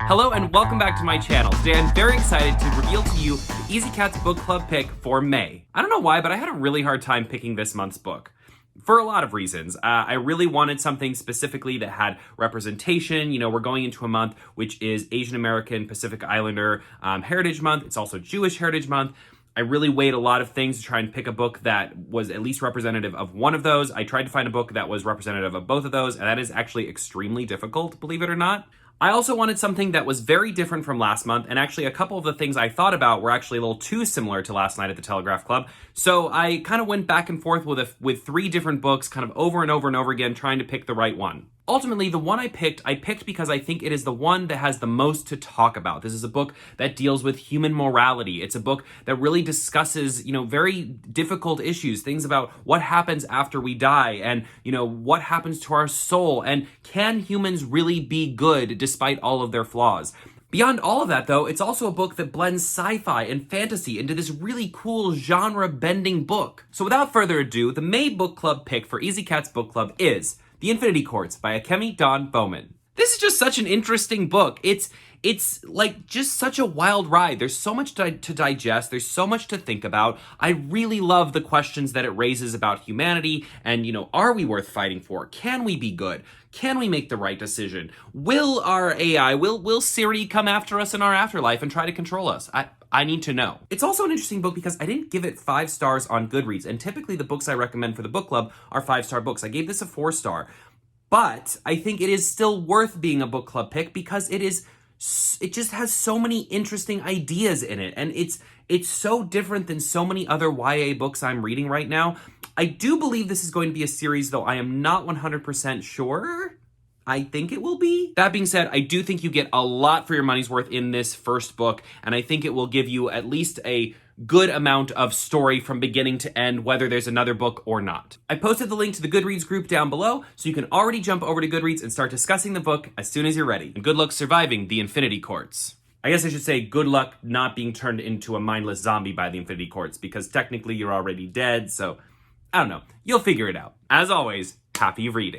Hello and welcome back to my channel. Today I'm very excited to reveal to you Ezeekat's book club pick for May. I don't know why, but I had a really hard time picking this month's book. For a lot of reasons. I really wanted something specifically that had representation. You know, we're going into a month which is Asian American Pacific Islander Heritage Month. It's also Jewish Heritage Month. I really weighed a lot of things to try and pick a book that was at least representative of one of those. I tried to find a book that was representative of both of those, and that is actually extremely difficult, believe it or not. I also wanted something that was very different from last month, and actually a couple of the things I thought about were actually a little too similar to last night at the Telegraph Club. So I kind of went back and forth with three different books, kind of over and over and over again, trying to pick the right one. Ultimately, the one I picked because I think it is the one that has the most to talk about. This is a book that deals with human morality. It's a book that really discusses, very difficult issues, things about what happens after we die and, what happens to our soul and can humans really be good despite all of their flaws. Beyond all of that, though, it's also a book that blends sci-fi and fantasy into this really cool genre-bending book. So without further ado, the May book club pick for Ezeekat's book club is The Infinity Courts by Akemi Dawn Bowman. This is just such an interesting book. It's like just such a wild ride. There's so much to digest. There's so much to think about. I really love the questions that it raises about humanity and, are we worth fighting for? Can we be good? Can we make the right decision? Will our AI, will Siri come after us in our afterlife and try to control us? I need to know. It's also an interesting book because I didn't give it 5 stars on Goodreads, and typically the books I recommend for the book club are 5-star books. I gave this a 4-star, but I think it is still worth being a book club pick because it just has so many interesting ideas in it, and it's so different than so many other YA books I'm reading right now. I do believe this is going to be a series, though I am not 100% sure. I think it will be. That being said, I do think you get a lot for your money's worth in this first book, and I think it will give you at least a good amount of story from beginning to end, whether there's another book or not. I posted the link to the Goodreads group down below, so you can already jump over to Goodreads and start discussing the book as soon as you're ready. And good luck surviving the Infinity Courts. I guess I should say good luck not being turned into a mindless zombie by the Infinity Courts, because technically you're already dead, so I don't know. You'll figure it out. As always, happy reading.